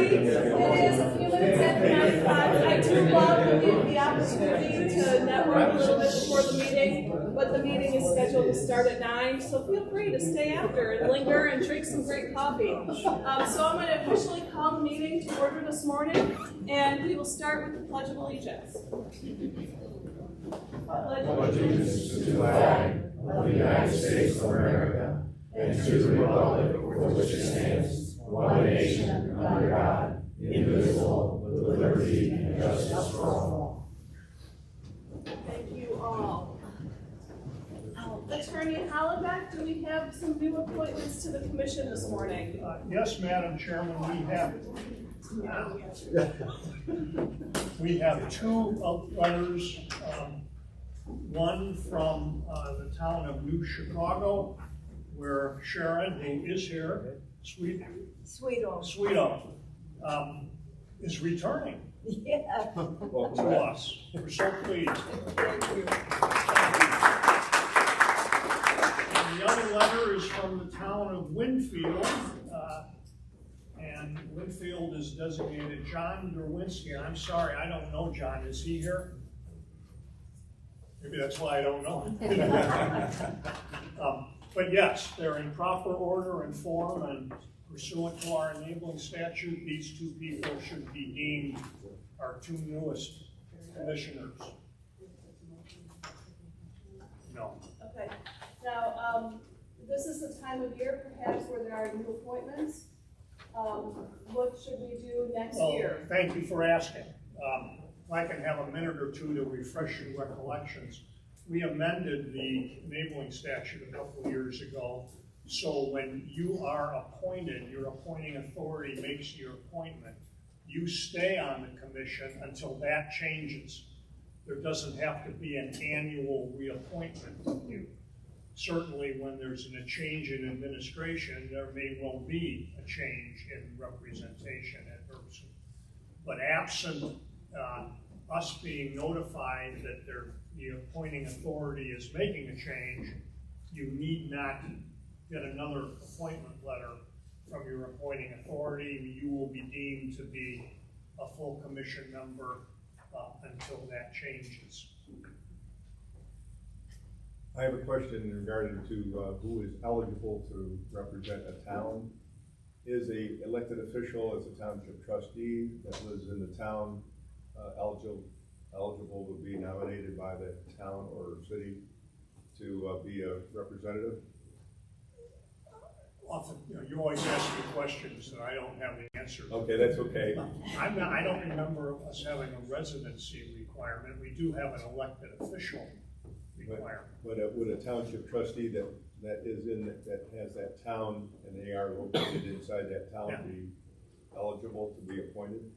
It is a few minutes after 9 o'clock. I do welcome you the opportunity to network a little bit before the meeting, but the meeting is scheduled to start at 9, so feel free to stay after and linger and drink some great coffee. So I'm going to officially call the meeting to order this morning, and we will start with the Pledge of Allegiance. Pledge allegiance to the flag of the United States of America and to the republic for which it stands, one nation, under God, indivisible, with liberty and justice for all. Thank you all. Attorney Hollenbeck, do we have some new appointments to the commission this morning? Yes, Madam Chairman, we have two letters. One from the town of New Chicago, where Sharon, who is here, Sweeto, is returning to us. We're so pleased. And the other letter is from the town of Winfield, and Winfield is designated John Derwinski. I'm sorry, I don't know John. Is he here? Maybe that's why I don't know. But yes, they're in proper order and form, and pursuant to our enabling statute, these two people should be deemed our two newest commissioners. No. Okay. Now, this is the time of year, perhaps, where there are new appointments. What should we do next year? Thank you for asking. If I can have a minute or two to refresh your recollections. We amended the enabling statute a couple of years ago, so when you are appointed, your appointing authority makes your appointment. You stay on the commission until that changes. There doesn't have to be an annual reappointment with you. Certainly when there's a change in administration, there may well be a change in representation at NIRPC. But absent us being notified that the appointing authority is making a change, you need not get another appointment letter from your appointing authority. You will be deemed to be a full commission member until that changes. I have a question regarding to who is eligible to represent a town. Is a elected official as a township trustee that lives in the town eligible to be nominated by the town or city to be a representative? Often, you always ask me questions that I don't have the answer to. Okay, that's okay. I don't remember us having a residency requirement. We do have an elected official requirement. But would a township trustee that has that town and they are located inside that town be eligible to be appointed?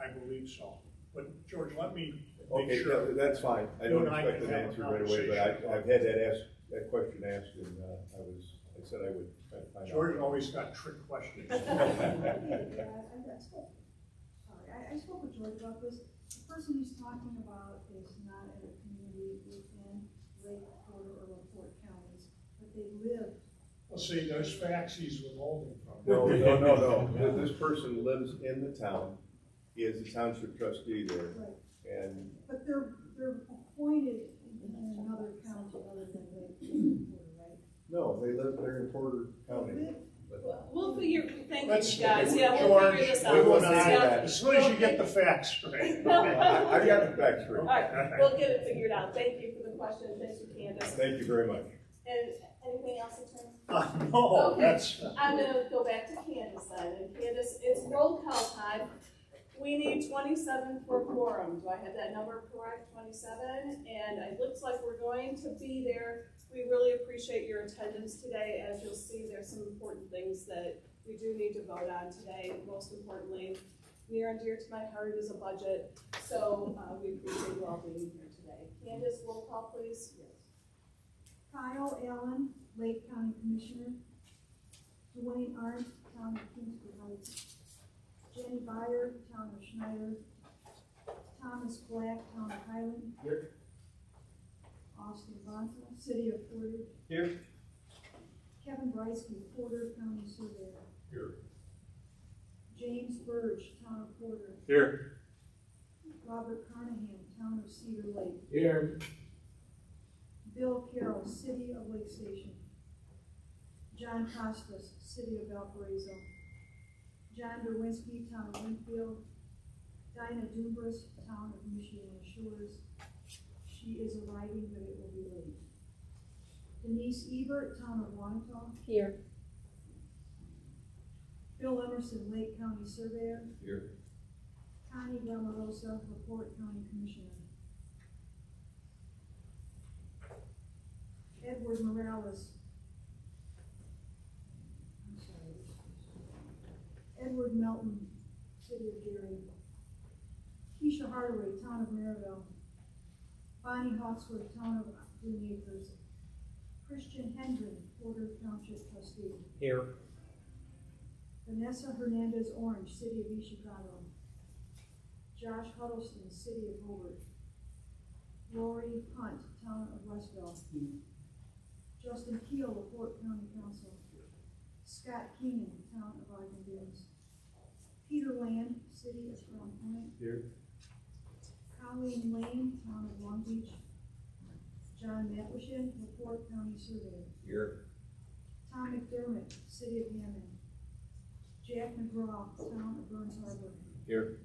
I beliid so. But George, let me make sure. That's fine. I don't expect an answer right away, but I've had that question asked, and I said I would try to find out. George always got trick questions. I spoke with George about this. The person he's talking about is not in a community within Lake, Porter, or LaPorte counties, but they live. Well, see, there's facts he's withholding from. No. This person lives in the town. He is a township trustee there. Right. But they're appointed in another county other than Lake, Porter, right? No, they live there in Porter County. We'll figure, thank Let's, you guys. Yeah, we'll George, figure this out. out. As soon as you get the facts straight. I got the facts straight. All right, we'll get it figured out. Thank you for the question. Thank you, Candace. Thank you very much. And anything else, Attorney? No, okay. That's... I'm going to go back to Candace then. And Candace, it's roll call time. We need 27 for quorum. Do I have that number correct? 27? And it looks like we're going to be there. We really appreciate your attendance today. As you'll see, there's some important things that we do need to vote on today. Most importantly, near and dear to my heart is a budget. So we appreciate you all being here today. Candace, roll call, please. Yes. Kyle Allen, Lake County Commissioner. Dwayne Arndt, Town of Kingsford Heights. Jenny Byer, Town of Schneider. Thomas Black, Town of Highland. Here. Austin Bonta, City of Porter. Here. Kevin Bryce, Porter County Surveyor. Here. James Burge, Town of Porter. Here. Robert Carnahan, Town of Cedar Lake. Here. Bill Carroll, City of Lake Station. John Costas, City of Valparaiso. John Derwinski, Town of Winfield. Dinah Dumbras, Town of Michiana Shores. She is arriving, but it will be late. Denise Ebert, Town of Wanata. Here. Bill Emerson, Lake County Surveyor. Here. Connie Gamarosa, Laporte County Commissioner. Edward Morales. I'm sorry. Edward Melton, City of Gary. Keisha Hardaway, Town of Maryville. Bonnie Hawksworth, Town of Green Acres. Christian Hendren, Porter Township Trustee. Here. Vanessa Hernandez Orange, City of East Chicago. Josh Huddleston, City of Hobart. Lori Hunt, Town of Westville. Justin Keel, LaPorte County Council. Scott Keenan, Town of Ogden Dunes. Peter Land, City of Crown Point. Here. Colleen Lane, Town of Long Beach. John Matwishin, LaPorte County Surveyor. Here. Tom McDermott, City of Hammond. Jack McGraw, Town of Burns Harbor. Here.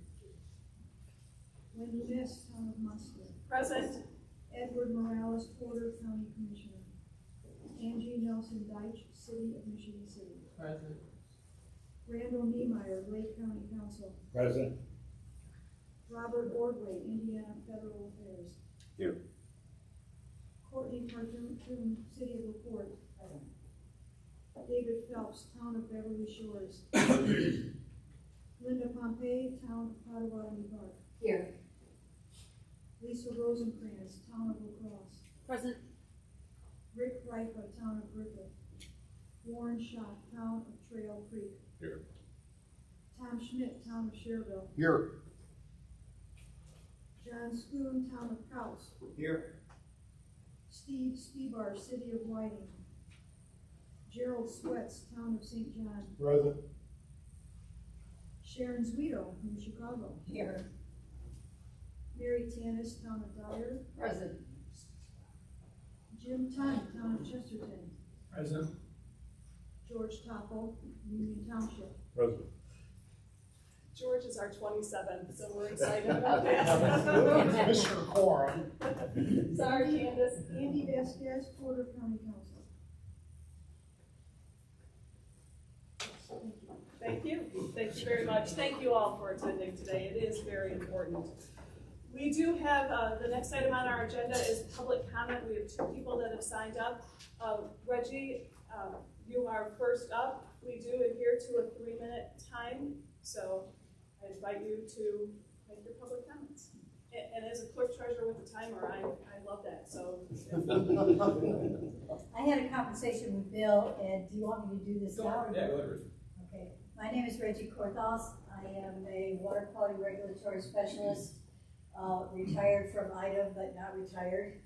Wendy Miss, Town of Munster. Present. Edward Morales, Porter County Commissioner. Angie Nelson Deitch, City of Michigan City. Present. Randall Niemeyer, Lake County Council. Present. Robert Ordway, Indiana Federal Affairs. Here. Courtney Cartoon, City of LaPorte. David Phelps, Town of Beverly Shores. Linda Pompey, Town of Potawatomi Park. Here. Lisa Rosenkrantz, Town of Lacrosse. Present. Rick Ripa, Town of Griffith. Warren Schott, Town of Trail Creek. Here. Tom Schmidt, Town of Cherville. Here. John Schoon, Town of Coutts. Here. Steve Spebar, City of Whiting. Gerald Sweats, Town of St. John. Present. Sharon Zwido, New Chicago. Here. Mary Tanis, Town of Dyer. Present. Jim Tunney, Town of Chesterton. Present. George Topol, Union Township. Present. George is our 27th, so we're excited about that. Mr. Quorum. Sorry, Candace. Andy Vasquez, Porter County Council. Thank you. Thank you. Thank you very much. Thank you all for attending today. It is very important. We do have, the next item on our agenda is public comment. We have 2 people that have signed up. Reggie, you are first up. We do adhere to a 3-minute time, so I invite you to make your public comments. And as a clerk treasurer with a timer, I love that, so. I had a conversation with Bill, and do you want me to do this now? Yeah, go ahead. Okay. My name is Reggie Korthals. I am a water quality regulatory specialist, retired from IDA, but not retired.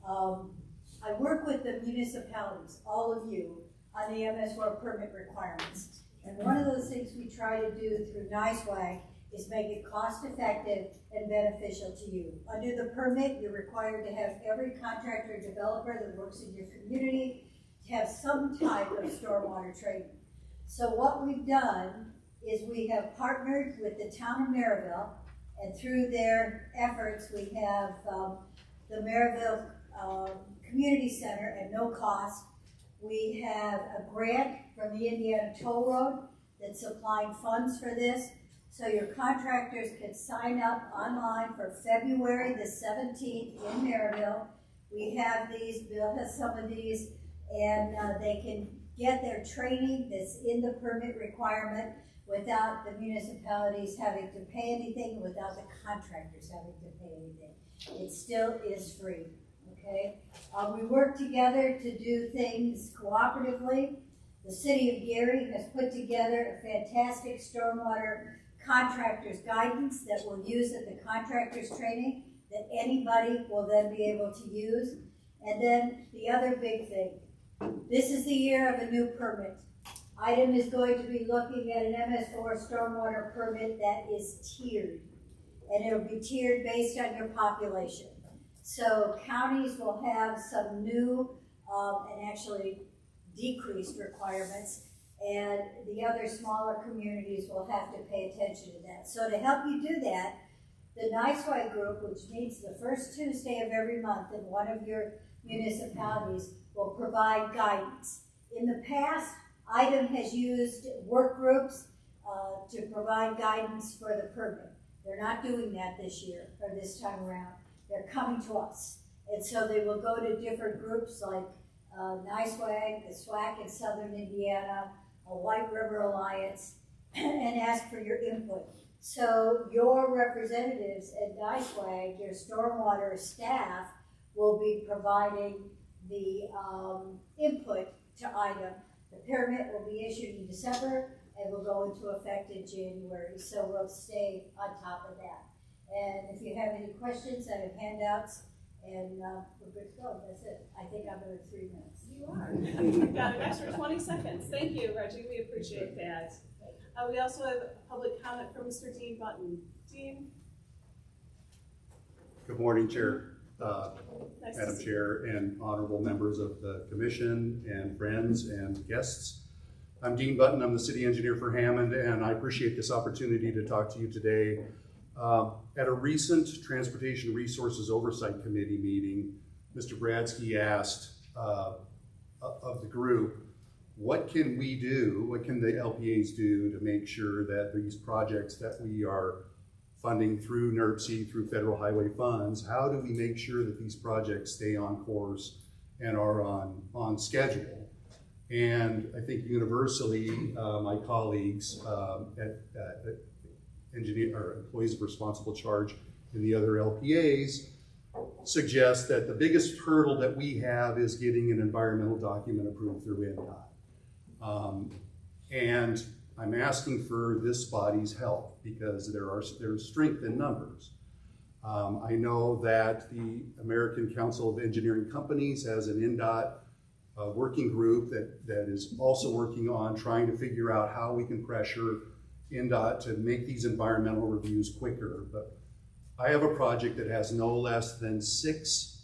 I work with the municipalities, all of you, on the MSWAR permit requirements. And one of those things we try to do through NISWAG is make it cost-effective and beneficial to you. Under the permit, you're required to have every contractor or developer that works in your community to have some type of stormwater treatment. So what we've done is we have partnered with the town of Maryville, and through their efforts, we have the Maryville Community Center at no cost. We have a grant from the Indiana Toll Road that's supplying funds for this. So your contractors can sign up online for February the 17th in Maryville. We have these, Bill has some of these, and they can get their training that's in the permit requirement without the municipalities having to pay anything, without the contractors having to pay anything. It still is free, okay? We work together to do things cooperatively. The city of Gary has put together a fantastic stormwater contractors guidance that we'll use at the contractors training that anybody will then be able to use. And then the other big thing, this is the year of a new permit. Item is going to be looking at an MS4 stormwater permit that is tiered. And it'll be tiered based on your population. So counties will have some new and actually decreased requirements, and the other smaller communities will have to pay attention to that. So to help you do that, the NIRPC group, which meets the first Tuesday of every month in one of your municipalities, will provide guidance. In the past, IDEM has used work groups to provide guidance for the permit. They're not doing that this year, or this time around. They're coming to us. And so they will go to different groups like NISWAG, the SWAC in Southern Indiana, a White River Alliance, and ask for your input. So your representatives at NISWAG, your stormwater staff, will be providing the input to IDEM. The permit will be issued in December and will go into effect in January. So we'll stay on top of that. And if you have any questions, I have handouts, and we're good to go. That's it. I think I'm over 3 minutes. You are. You've got an extra 20 seconds. Thank you, Reggie. We appreciate that. We also have public comment from Mr. Dean Button. Dean? Good morning, Chair, Nice Madam Chair, and honorable members of the commission and friends and guests. I'm Dean Button. I'm the city engineer for Hammond, and I appreciate this opportunity to talk to you today. At a recent Transportation Resources Oversight Committee meeting, Mr. Bradsky asked of the group, what can we do, what can the LPAs do to make sure that these projects that we are funding through NIRPC, through federal highway funds, how do we make sure that these projects stay on course and are on schedule? And I think universally, my colleagues at employees of responsible charge in the other LPAs suggest that the biggest hurdle that we have is getting an environmental document approved through NDOT. And I'm asking for this body's help because there's strength in numbers. I know that the American Council of Engineering Companies has an NDOT working group that is also working on trying to figure out how we can pressure NDOT to make these environmental reviews quicker. But I have a project that has no less than 6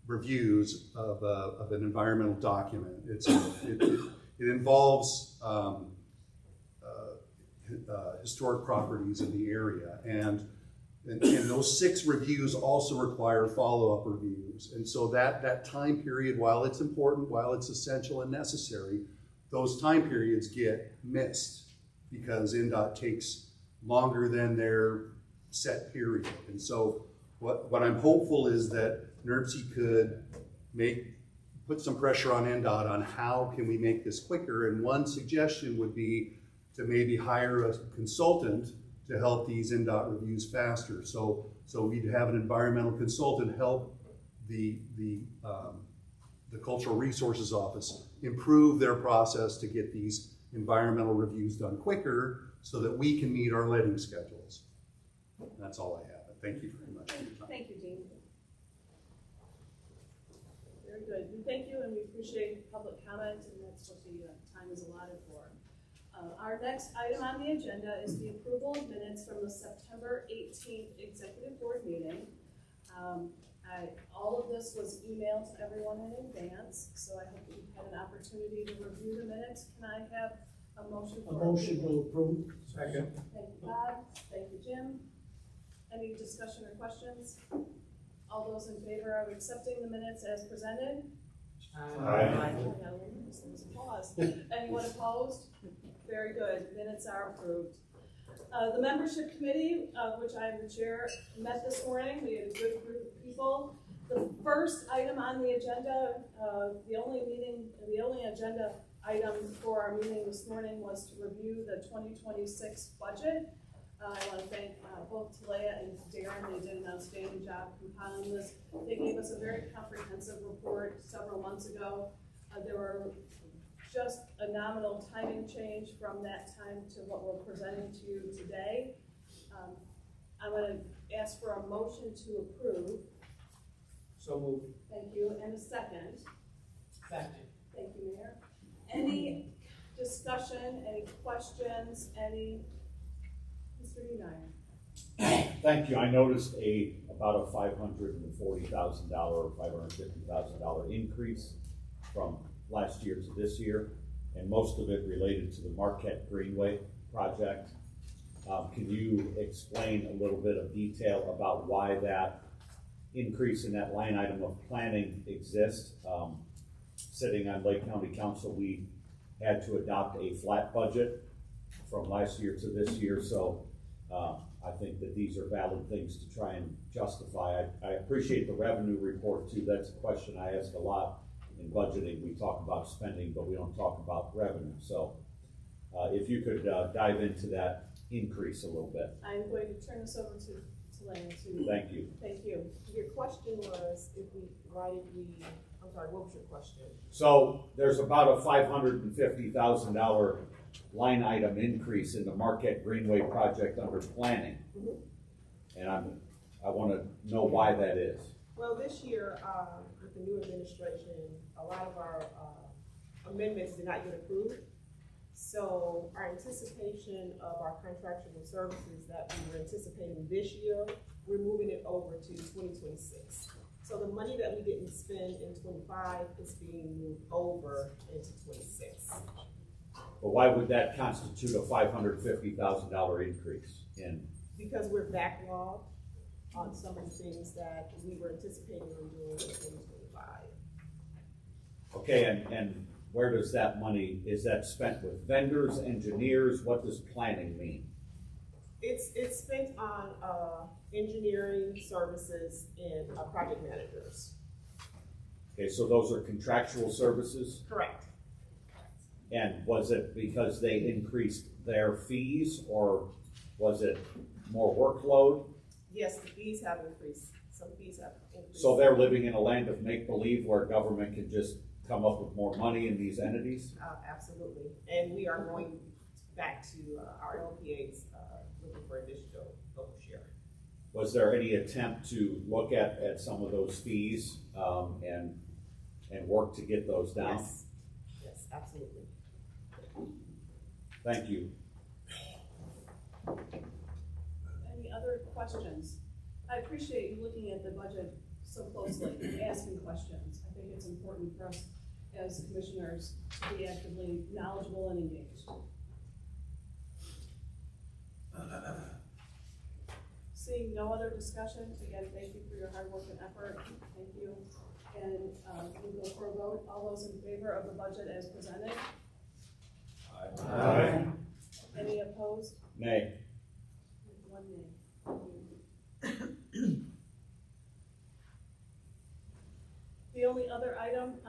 reviews of an environmental document. It involves historic properties in the area, and those 6 reviews also require follow-up reviews. And so that time period, while it's important, while it's essential and necessary, those time periods get missed because NDOT takes longer than their set period. And so what I'm hopeful is that NIRPC could put some pressure on NDOT on how can we make this quicker. And one suggestion would be to maybe hire a consultant to help these NDOT reviews faster. So we'd have an environmental consultant help the Cultural Resources Office improve their process to get these environmental reviews done quicker so that we can meet our letting schedules. That's all I have. Thank you very much for your time. Thank you, Dean. Very good. We thank you, and we appreciate public comment, and that's what the time is allotted for. Our next item on the agenda is the approval of minutes from the September 18th Executive Board meeting. All of this was emailed to everyone in advance, so I hope you've had an opportunity to review the minutes. Can I have a motion for approval? A motion to approve. Second. Thank you, Bob. Thank you, Jim. Any discussion or questions? All those in favor of accepting the minutes as presented? Aye. Pause. Anyone opposed? Very good. Minutes are approved. The membership committee, of which I am the chair, met this morning. We had a good group of people. The first item on the agenda, the only agenda item for our meeting this morning was to review the 2026 budget. I want to thank both Talea and Darren. They did an outstanding job compiling this. They gave us a very comprehensive report several months ago. There were just a nominal timing change from that time to what we're presenting to you today. I'm going to ask for a motion to approve. So moved. Thank you. And a second. Second. Thank you, Mayor. Any discussion, any questions, Mr. United? Thank you. I noticed about a $540,000 or $550,000 increase from last year to this year, and most of it related to the Marquette Greenway project. Can you explain a little bit of detail about why that increase in that line item of planning exists? Sitting on Lake County Council, we had to adopt a flat budget from last year to this year, so I think that these are valid things to try and justify. I appreciate the revenue report too. That's a question I ask a lot in budgeting. We talk about spending, but we don't talk about revenue. So if you could dive into that increase a little bit. I'm going to turn this over to Lane to. Thank you. Thank you. Your question was, I'm sorry, what was your question? So there's about a $550,000 line item increase in the Marquette Greenway project under planning. And I want to know why that is. Well, this year, with the new administration, a lot of our amendments did not get approved. So our anticipation of our contractual services that we were anticipating this year, we're moving it over to 2026. So the money that we didn't spend in 25 is being moved over into 26. But why would that constitute a $550,000 increase in? Because we're backlogged on some of the things that we were anticipating on doing in 2025. Okay, and where does that money, is that spent with vendors, engineers? What does planning mean? It's spent on engineering services and project managers. Okay, so those are contractual services? Correct. And was it because they increased their fees, or was it more workload? Yes, the fees have increased. Some fees have increased. So they're living in a land of make-believe where government can just come up with more money in these entities? Absolutely. And we are going back to our LPAs looking for additional local share. Was there any attempt to look at some of those fees and work to get those down? Yes, yes, absolutely. Thank you. Any other questions? I appreciate you looking at the budget so closely and asking questions. I think it's important for us as commissioners to be actively knowledgeable and engaged. Seeing no other discussion, again, thank you for your hard work and effort. Thank you. And we'll go for a vote. All those in favor of the budget as presented? Aye. Any opposed? Nay. One nay. Thank you. The only other item,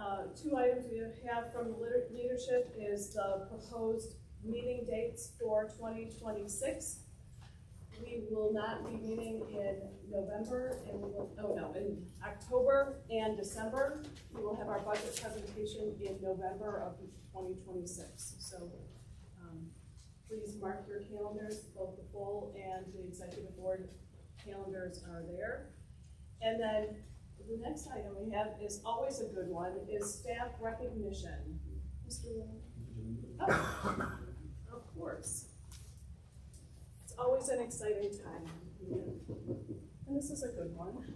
two items we have from the leadership is the proposed meeting dates for 2026. We will not be meeting in November, and in October and December. We will have our budget presentation in November of 2026. So please mark your calendars, both the full and the executive board calendars are there. And then the next item we have is always a good one, is staff recognition. Mr. Lynn? Oh, of course. It's always an exciting time. And this is a good one.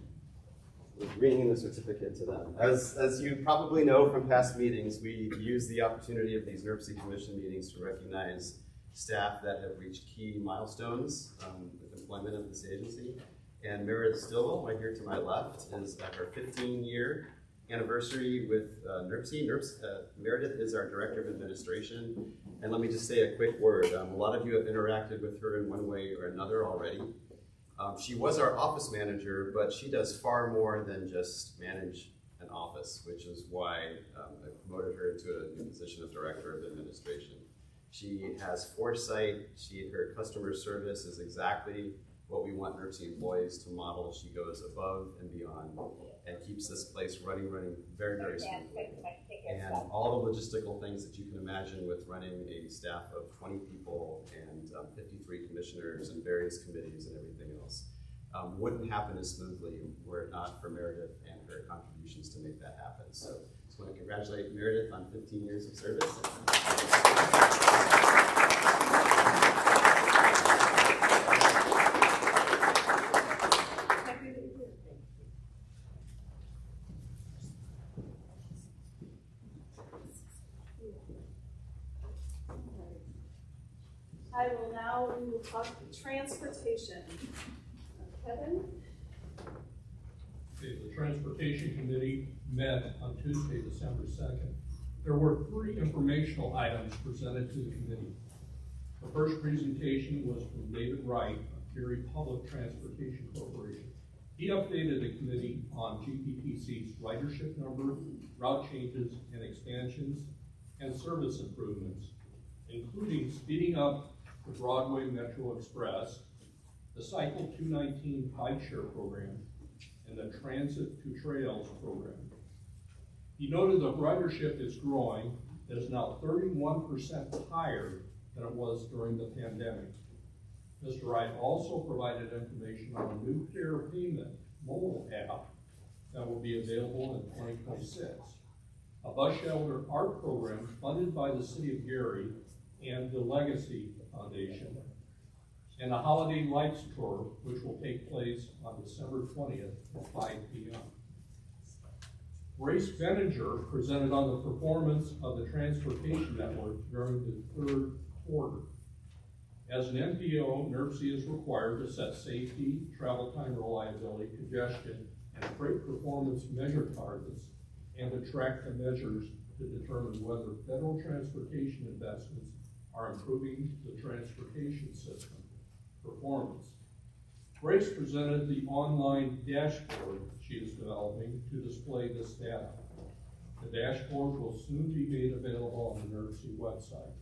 Reading the certificate to them. As you probably know from past meetings, we use the opportunity of these NIRPC commission meetings to recognize staff that have reached key milestones with employment of this agency. And Meredith Stillwell, right here to my left, is at her 15-year anniversary with NIRPC. Meredith is our Director of Administration. And let me just say a quick word. A lot of you have interacted with her in one way or another already. She was our office manager, but she does far more than just manage an office, which is why I promoted her to a new position of Director of Administration. She has foresight. Her customer service is exactly what we want NIRPC employees to model. She goes above and beyond and keeps this place running very, very smoothly. And all the logistical things that you can imagine with running a staff of 20 people and 53 commissioners and various committees and everything else wouldn't happen as smoothly were it not for Meredith and her contributions to make that happen. So Just want to congratulate Meredith on 15 years of service. We will talk transportation. Kevin? Okay, the Transportation Committee met on Tuesday, December 2nd. There were 3 informational items presented to the committee. The first presentation was from David Wright of Cary Public Transportation Corporation. He updated the committee on GPTC's ridership number, route changes and expansions, and service improvements, including speeding up the Broadway Metro Express, the Cycle 219 bike share program, and the Transit to Trails program. He noted the ridership is growing, it is now 31% higher than it was during the pandemic. Mr. Wright also provided information on a new fare payment mobile app that will be available in 2026. A bus shelter art program funded by the City of Gary and the Legacy Foundation, and a holiday lights tour, which will take place on December 20th at 5 p.m. Grace Benninger presented on the performance of the transportation network during the 3rd quarter. As an NPO, NIRPC is required to set safety, travel time reliability, congestion, and freight performance measure targets, and to track the measures to determine whether federal transportation investments are improving the transportation system performance. Grace presented the online dashboard she is developing to display this data. The dashboard will soon be made available on the NIRPC website.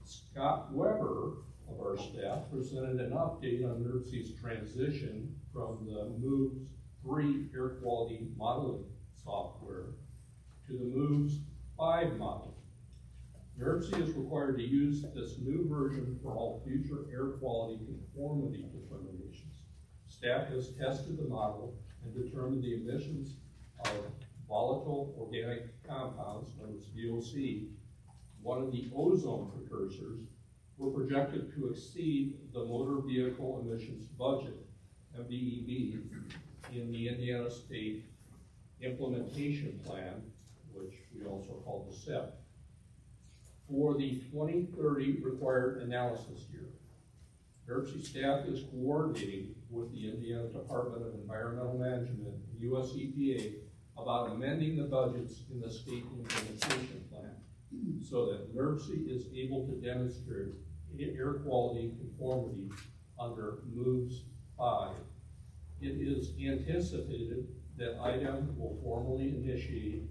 Scott Weber of our staff presented an update on NIRPC's transition from the MOVES 3 air quality modeling software to the MOVES 5 model. NIRPC is required to use this new version for all future air quality conformity determinations. Staff has tested the model and determined the emissions of volatile organic compounds, known as VOC, one of the ozone precursors, were projected to exceed the motor vehicle emissions budget, MVEB, in the Indiana State Implementation Plan, which we also call the SIP, for the 2030 required analysis year. NIRPC staff is coordinating with the Indiana Department of Environmental Management and US EPA about amending the budgets in the state implementation plan so that NIRPC is able to demonstrate air quality conformity under MOVES 5. It is anticipated that IDEM will formally initiate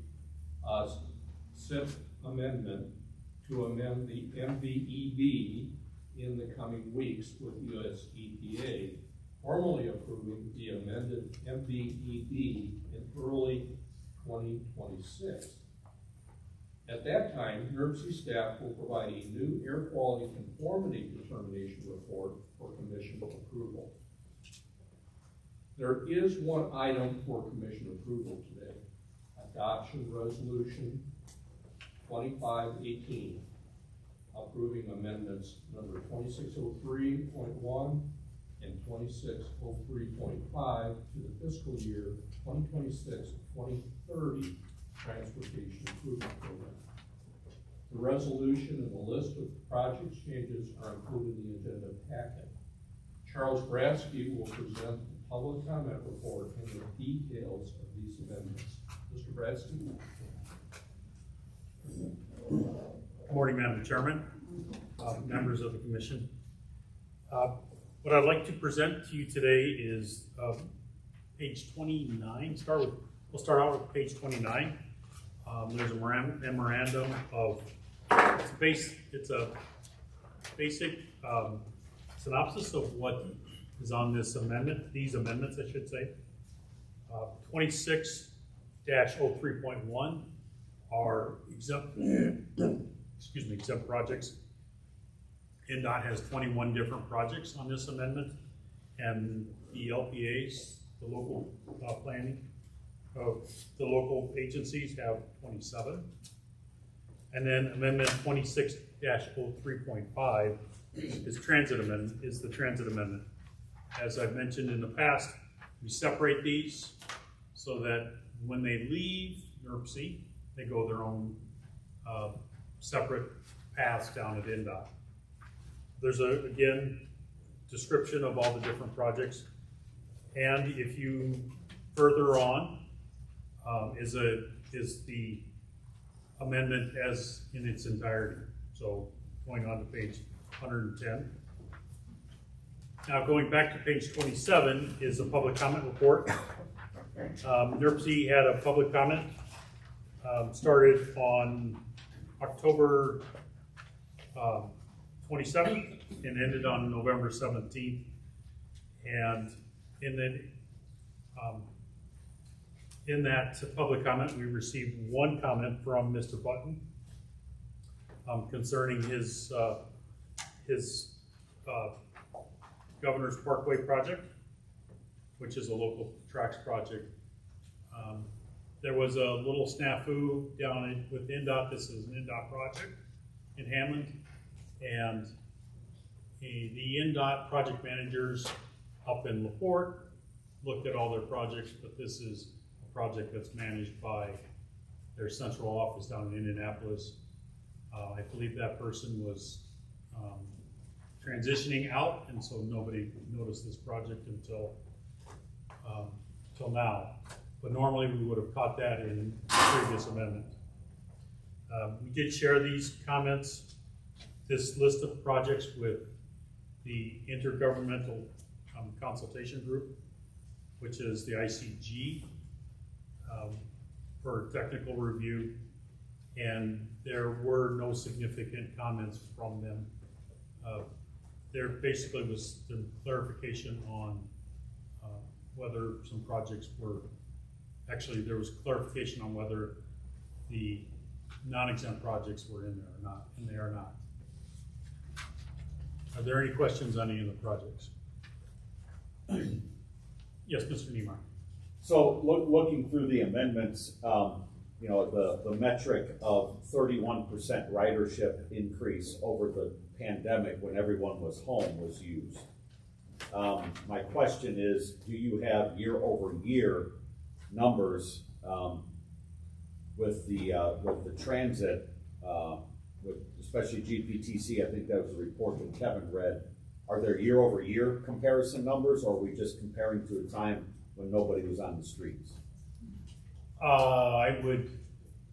a SIP amendment to amend the MVEB in the coming weeks with US EPA, formally approving the amended MVEB in early 2026. At that time, NIRPC staff will provide a new air quality conformity determination report for commission approval. There is one item for commission approval today: adoption resolution 2518, approving amendments number 2603.1 and 2603.5 to the fiscal year 2026-2030 Transportation Improvement Program. The resolution and the list of project changes are included in the agenda packet. Charles Bradsky will present the public comment report and the details of these amendments. Mr. Bradsky. Good morning, Madam Chairman, members of the Commission. What I'd like to present to you today is page 29. We'll start out with page 29. There's a memorandum of, it's a basic synopsis of what is on this amendment, these amendments, I should say. 26-03.1 are exempt, exempt projects. NDOT has 21 different projects on this amendment, and the LPAs, the local planning, of the local agencies have 27. And then amendment 26-03.5 is the transit amendment. As I've mentioned in the past, we separate these so that when they leave NIRPC, they go their own separate paths down at NDOT. There's again, description of all the different projects. And if you further on, is the amendment as in its entirety. So going on to page 110. Now going back to page 27 is a public comment report. NIRPC had a public comment, started on October 27th and ended on November 17th. And in that public comment, we received one comment from Mr. Button concerning his Governor's Parkway project, which is a local tracks project. There was a little snafu down with NDOT. This is an NDOT project in Hamlin, and the NDOT project managers up in LaPorte looked at all their projects, but this is a project that's managed by their central office down in Indianapolis. I believe that person was transitioning out, and so nobody noticed this project until now. But normally we would have caught that in the previous amendment. We did share these comments, this list of projects, with the Intergovernmental Consultation Group, which is the ICG, for technical review, and there were no significant comments from them. There basically was the clarification on whether some projects were, actually there was clarification on whether the non-exempt projects were in there or not, and they are not. Are there any questions on any of the projects? Yes, Mr. Niemeyer. So looking through the amendments, you know, the metric of 31% ridership increase over the pandemic when everyone was home was used. My question is, do you have year-over-year numbers with the transit, with especially GPTC? I think that was a report that Kevin read. Are there year-over-year comparison numbers, or are we just comparing to a time when nobody was on the streets?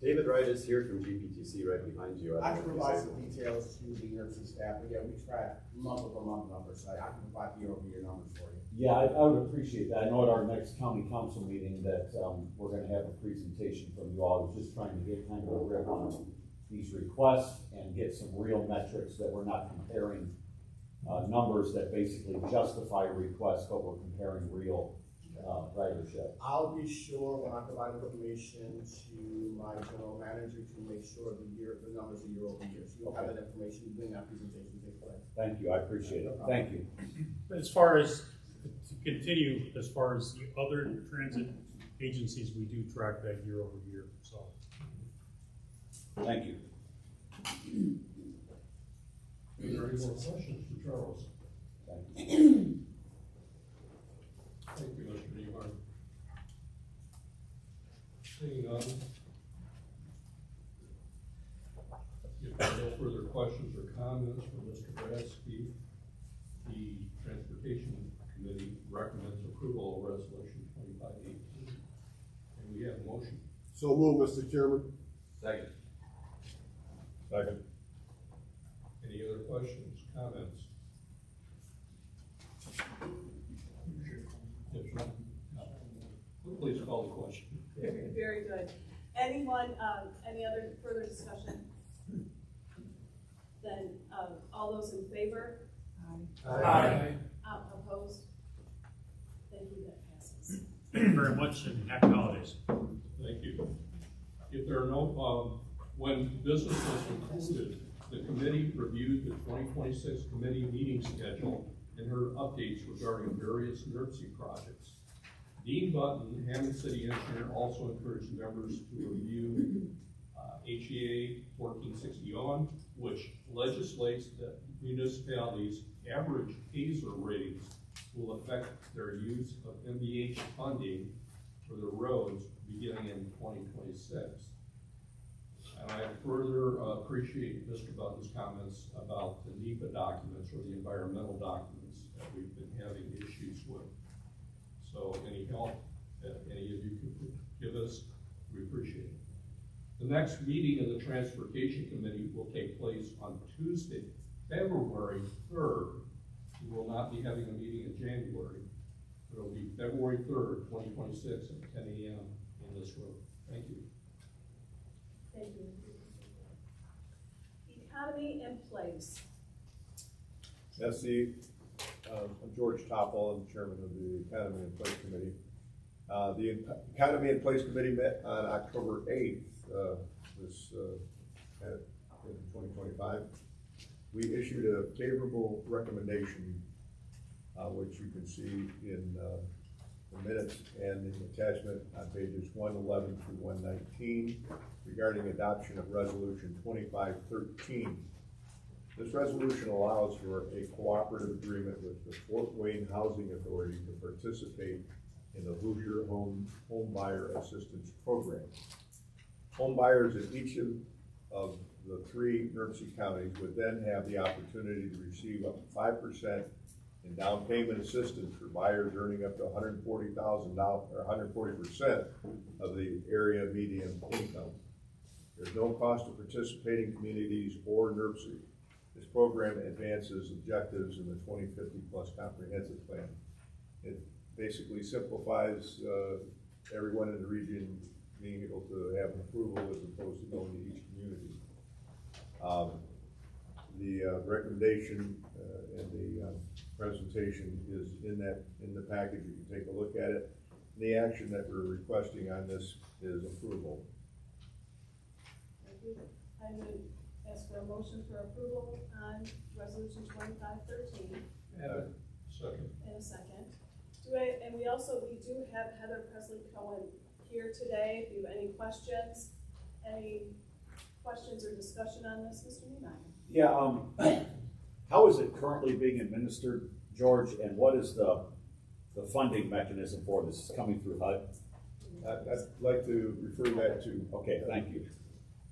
David Wright is here from GPTC right behind you. I can provide some details to the NIRPC staff, but yeah, we track month-over-month numbers, so I can provide year-over-year numbers for you. Yeah, I would appreciate that. I know at our next county council meeting that we're going to have a presentation from you all. I was just trying to get kind of a grip on these requests and get some real metrics that we're not comparing numbers that basically justify requests, but we're comparing real ridership. I'll be sure when I provide information to my general manager to make sure the numbers are year-over-year. So you'll have that information during that presentation take place. Thank you, I appreciate it. Thank you. As far as, to continue, as far as the other transit agencies, we do track that year over year, so. Thank you. Are there any more questions for Charles? Thank you. Thank you, Mr. Niemeyer. Seeing none. If there are no further questions or comments from Mr. Bradsky, the Transportation Committee recommends approval of Resolution 2518. And we have a motion. So move, Mr. Chairman. Second. Any other questions, comments? If not, please call the question. Very good. Anyone, any other further discussion? Then, all those in favor? Aye. Opposed? Thank you, that passes. Thank you very much, and happy holidays. Thank you. If there are no, when business was concluded, the committee reviewed the 2026 committee meeting schedule and heard updates regarding various NIRPC projects. Dean Button, Hammond City Engineer, also encouraged members to review HEA 1461, which legislates that municipalities' average PASER ratings will affect their use of MVH funding for the roads beginning in 2026. And I further appreciate Mr. Button's comments about the NEPA documents or the environmental documents that we've been having issues with. So any help that any of you can give us, we appreciate it. The next meeting of the Transportation Committee will take place on Tuesday, February 3rd. We will not be having a meeting in January. It will be February 3rd, 2026 at 10 a.m. in this room. Thank you. Thank you. Economy and place. Yes, I'm George Topol, I'm chairman of the Economy and Place Committee. The Economy and Place Committee met on October 8th, in 2025. We issued a favorable recommendation, which you can see in the minutes and in the attachment on pages 111 through 119 regarding adoption of Resolution 2513. This resolution allows for a cooperative agreement with the Fort Wayne Housing Authority to participate in the Hoosier Home Buyer Assistance Program. Home buyers in each of the 3 NIRPC counties would then have the opportunity to receive up to 5% in down payment assistance for buyers earning up to $140,000 or 140% of the area median income. There's no cost to participating communities or NIRPC. This program advances objectives in the 2050 plus comprehensive plan. It basically simplifies everyone in the region being able to have an approval as opposed to going to each community. The recommendation and the presentation is in the package. You can take a look at it. The action that we're requesting on this is approval. Thank you. I would ask for a motion for approval on Resolution 2513. Second. In a second. And we do have Heather Presley-Cohen here today. If you have any questions or discussion on this, Mr. Niemeyer? Yeah, how is it currently being administered, George, and what is the funding mechanism for this? Is coming through HUD? I'd like to refer that to. Okay, thank you.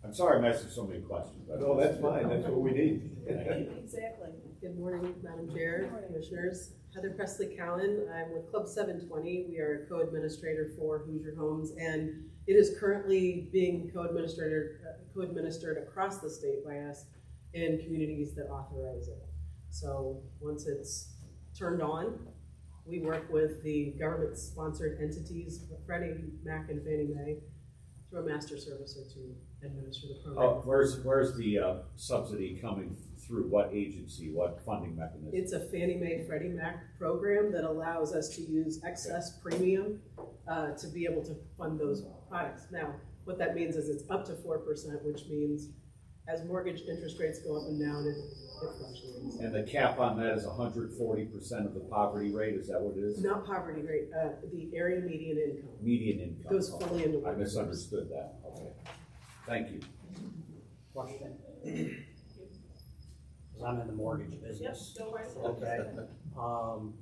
I'm sorry I'm asking so many questions. No, that's fine. That's what we need. Exactly. Good morning, Madam Chair, Commissioners. Heather Presley-Cowan. I'm with Club 720. We are a co-administrator for Hoosier Homes, and it is currently being co-administered across the state by us in communities that authorize it. So once it's turned on, we work with the government-sponsored entities, Freddie Mac and Fannie Mae, through a master servicer to administer the program. Where's the subsidy coming through? What agency? What funding mechanism? It's a Fannie Mae Freddie Mac program that allows us to use excess premium to be able to fund those products. Now, what that means is it's up to 4%, which means as mortgage interest rates go up and down, it fluctuates. And the cap on that is 140% of the poverty rate. Is that what it is? Not poverty rate, the area median income. Median income. Goes fully into I misunderstood that. Okay. Thank you. Question? Because I'm in the mortgage business. Yep, go right ahead. Okay.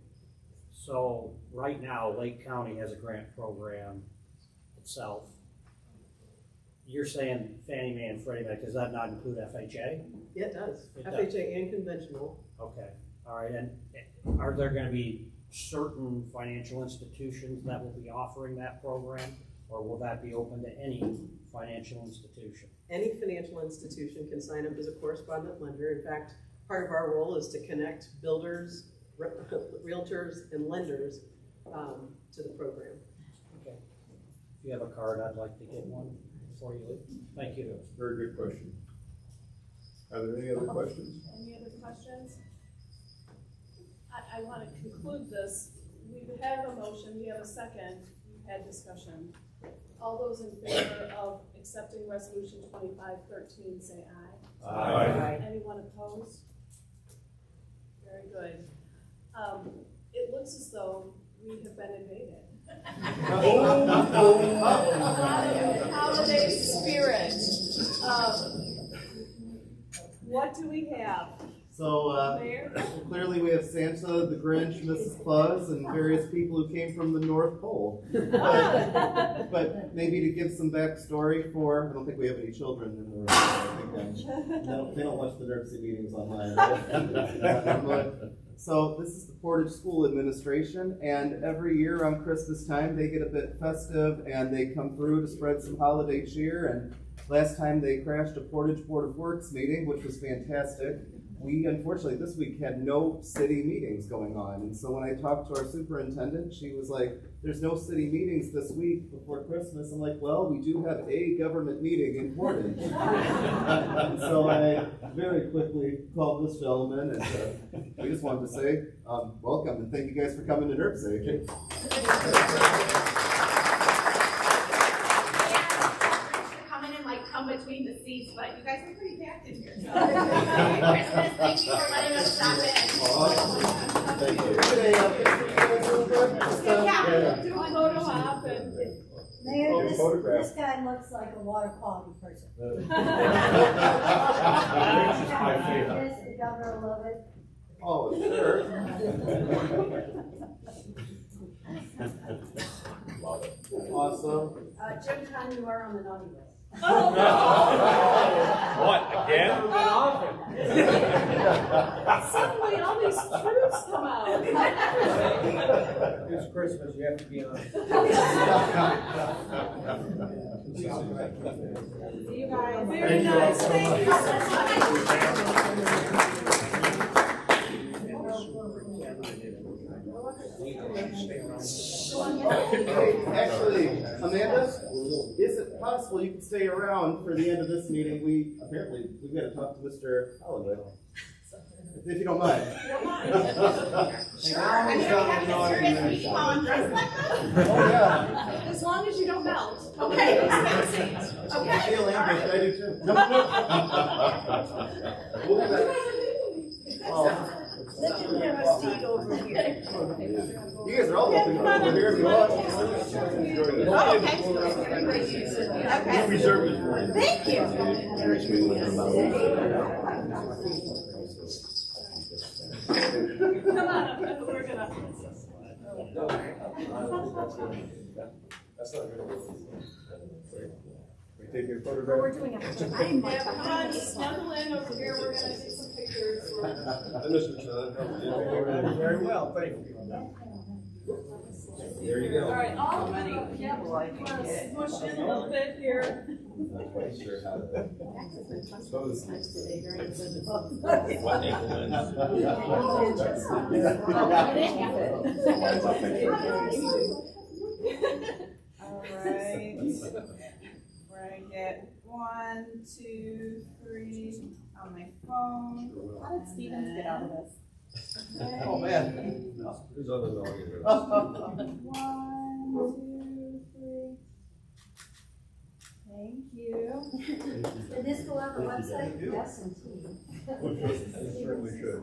So right now, Lake County has a grant program itself. You're saying Fannie Mae and Freddie Mac, does that not include FHA? Yeah, it does. It FHA does. And conventional. Okay, all right, and are there gonna be certain financial institutions that will be offering that program? Or will that be open to any financial institution? Any financial institution can sign up as a correspondent lender. In fact, part of our role is to connect builders, realtors, and lenders to the program. Okay. If you have a card, I'd like to get one before you leave. Thank you. Very good question. Are there any other questions? Any other questions? I want to conclude this. We have a motion, we have a second, we've had discussion. All those in favor of accepting Resolution 2513, say aye. Aye. Anyone opposed? Very good. It looks as though we have been invaded. Holiday spirit. What do we have? So, Mayor? clearly we have Santa, the Grinch, Mrs. Claus, and various people who came from the North Pole. But maybe to give some backstory for, I don't think we have any children in the room. They don't watch the NIRPC meetings online, right? So this is the Portage School Administration, and every year around Christmas time, they get a bit festive, and they come through to spread some holiday cheer, and last time they crashed a Portage Board of Works meeting, which was fantastic. We, unfortunately, this week had no city meetings going on, and so when I talked to our superintendent, she was like, there's no city meetings this week before Christmas. I'm like, well, we do have a government meeting in Portage. And so I very quickly called this gentleman, and we just wanted to say welcome, and thank you guys for coming to NIRPC. Come between the seats, but you guys are pretty packed in here. So Merry Christmas. Thank you for letting us stop in. Thank you. Do a photo op and. Mayor, this guy looks like a water quality person. Yes, the governor will love it. Oh, sure. Awesome. Jim Conn, you are on the naughty list. Oh, no. What, again? Suddenly all these truths come out. It's Christmas, you have to be on. See you guys. Very nice. Thank you so much. Actually, Amanda, is it possible you can stay around for the end of this meeting? We've got to talk to Mr. Hollywood, if you don't mind. Sure. I mean, are we having a serious meeting while I'm dressed like this? Oh yeah. As long as you don't melt. Okay, let's have a seat. Okay. I feel ambushed. I do too. Let him have a seat over here. You guys are all welcome over here if you want. Oh, okay. Okay. Reserve it for you. Thank you. Come on up, we're gonna. That's not good. We take your We're photograph. doing it. Yeah, come on, snuggle in over here, we're gonna take some pictures. Very well, thank you. There you go. All right, all ready, yep, let's push in a little bit here. Not quite sure how to pose. All right. Where I get 1, 2, 3 on my phone. How did Stevens get out of this? Oh, man. Who's on the audience? 1, 2, 3. Thank you. Did this go on the website? Yes, and It certainly should.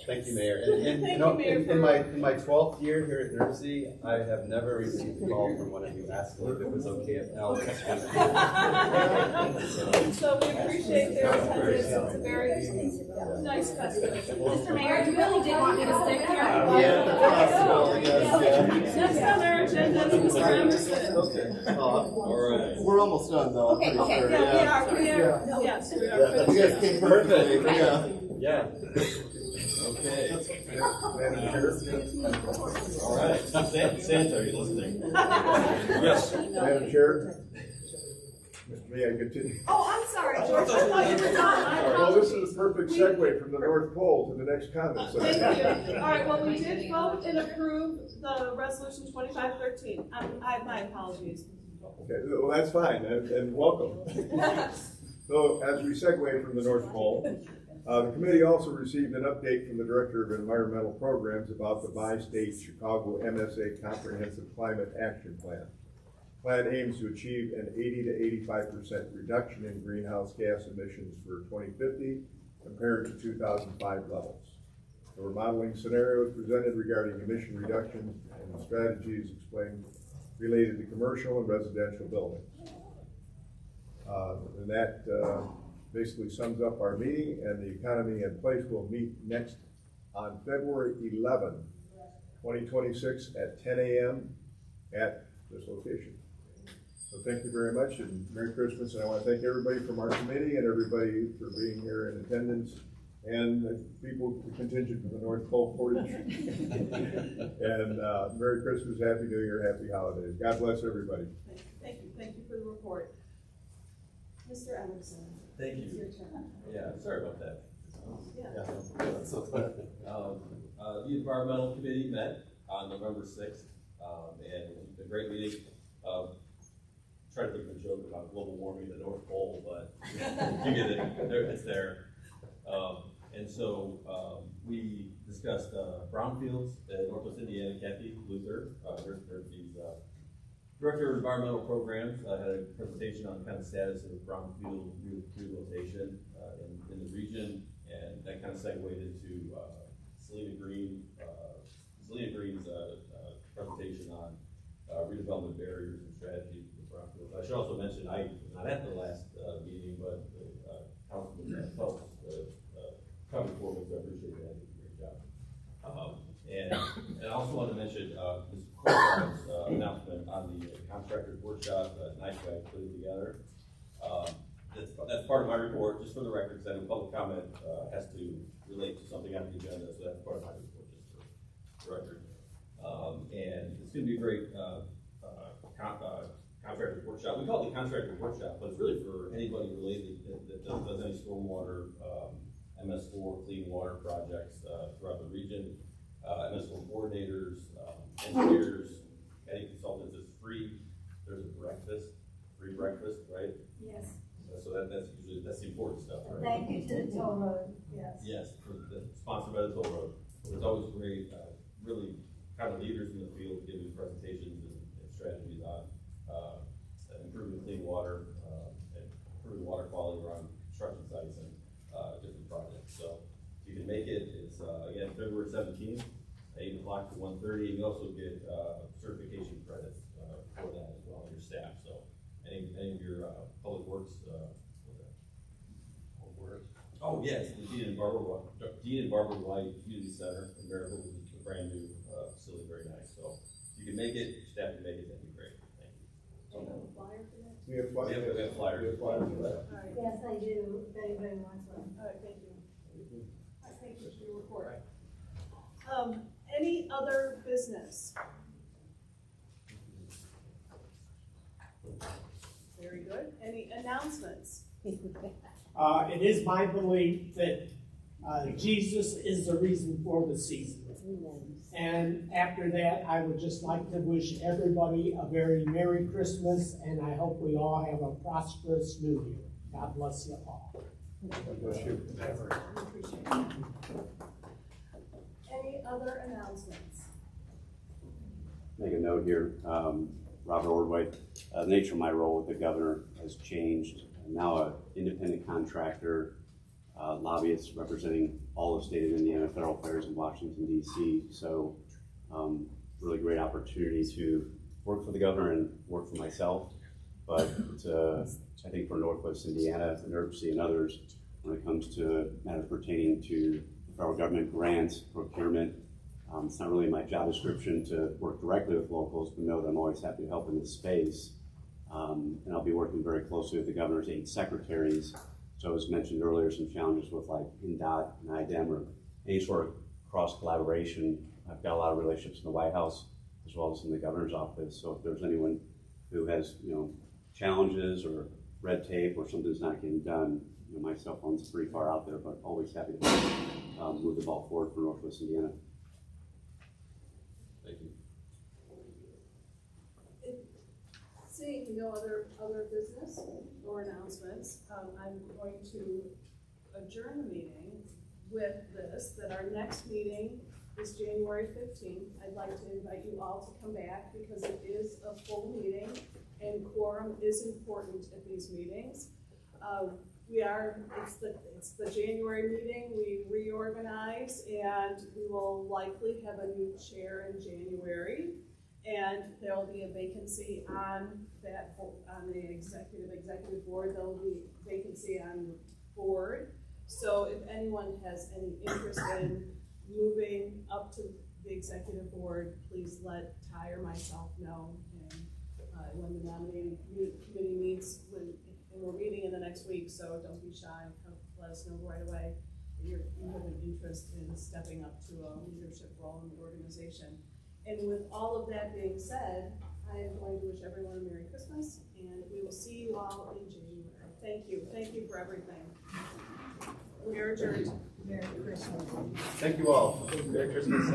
Thank you, Mayor. And you know, in my 12th year here at NIRPC, I have never received a call from one of you asking if it was okay if Al was coming. So we appreciate their attendance, it's a very nice festival. Mr. Mayor, you really did want me to stick here? Yeah, that's possible, yes. Next on our agenda is Mr. Emerson. Okay. All right. We're almost done, though. Okay, I'm pretty okay. sure. Yeah, we are, yes, we are. You guys came perfectly, yeah. Yeah. Okay. All right. Santa, are you listening? Yes. Madam Chair, may I continue? Oh, I'm sorry, George, I thought you were done. Well, this is a perfect segue from the North Pole to the next comment. So. Thank you. All right, well, we did vote and approve the resolution 2513. My apologies. Okay, well, that's fine, and welcome. So, as we segue from the North Pole, the committee also received an update from the Director of Environmental Programs about the Bi-State Chicago MSA Comprehensive Climate Action Plan. Plan aims to achieve an 80 to 85% reduction in greenhouse gas emissions for 2050 compared to 2005 levels. There were modeling scenarios presented regarding emission reductions and strategies explained related to commercial and residential buildings. And that basically sums up our meeting, and the Economy and Place will meet next on February 11, 2026 at 10 a.m. at this location. So thank you very much, and Merry Christmas, and I want to thank everybody from our committee and everybody for being here in attendance, and the people, the contingent from the North Pole Portage. And Merry Christmas, Happy New Year, Happy Holidays. God bless everybody. Thank you for the report. Mr. Emerson. Thank you. It's your turn. Yeah, sorry about that. Yeah. The Environmental Committee met on November 6th, and it was a great meeting. Tried to think of a joke about global warming in the North Pole, but you get it, it's there. And so we discussed brownfields in Northwest Indiana. Kathy Luther, NIRPC's Director of Environmental Programs, had a presentation on kind of status of brownfield rehabilitation in the region, and that kind of segued into Selena Green's presentation on redevelopment barriers and strategies for brownfields. I should also mention, I was not at the last meeting, but Councilman Phelps covered for me, so I appreciate that. He did a great job. And I also want to mention Ms. Corcoran's announcement on the contractors workshop that nice guy put it together. That's part of my report, just for the record, because I know public comment has to relate to something on the agenda, so that's part of my report, just for the record. And it's going to be a great contractors workshop. We call it the contractors workshop, but it's really for anybody related that does any stormwater, MS4 clean water projects throughout the region. MS4 coordinators, engineers, any consultants. It's free. There's a free breakfast, right? Yes. So that's usually the important stuff, right? Thank you to the toll road, yes. Yes, sponsored by the toll road. It's always great, really kind of leaders in the field giving presentations and strategies on improving clean water and improving water quality around construction sites and different projects. So if you can make it, it's again February 17th, 8 o'clock to 1:30, and you also get certification credits for that as well, your staff. So any of your public works. Oh yes, the Dean and Barbara White Community Center in Maryville is a brand new facility, very nice. So if you can make it, your staff can make it, that'd be great. Thank you. Do you have a flyer for that? We have flyers. We have flyers. Yes, I do, if anybody wants one. All right, thank you. Thank you for your report. Any other business? Very good. Any announcements? It is my belief that Jesus is the reason for the season. And after that, I would just like to wish everybody a very Merry Christmas, and I hope we all have a prosperous New Year. God bless you all. God bless you. Any other announcements? Make a note here, Robert Ordway, the nature of my role with the governor has changed. I'm now an independent contractor, lobbyist representing all of the state of Indiana federal affairs in Washington, D.C. So really great opportunity to work for the governor and work for myself. But I think for Northwest Indiana, NIRPC and others, when it comes to matters pertaining to federal government grants, procurement, it's not really my job description to work directly with locals, but know that I'm always happy to help in this space. And I'll be working very closely with the governor's 8 secretaries. So as mentioned earlier, some challenges with like NDOT and IDEM or any sort of cross collaboration. I've got a lot of relationships in the White House as well as in the governor's office. So if there's anyone who has, challenges or red tape or something's not getting done, my cell phone's pretty far out there, but always happy to move the ball forward for Northwest Indiana. Thank you. Seeing no other business or announcements, I'm going to adjourn the meeting with this, that our next meeting is January 15th. I'd like to invite you all to come back because it is a full meeting and quorum is important at these meetings. It's the January meeting, we reorganize, and we will likely have a new chair in January. And there will be a vacancy on that, on the executive board, there will be vacancy on the board. So if anyone has any interest in moving up to the executive board, please let Ty or myself know. And when the nominating committee meets, and we're meeting in the next week, so don't be shy, come let us know right away that you have an interest in stepping up to a leadership role in the organization. And with all of that being said, I am going to wish everyone a Merry Christmas, and we will see you all in January. Thank you. Thank you for everything. We are adjourned. Merry Christmas. Thank you all. Merry Christmas.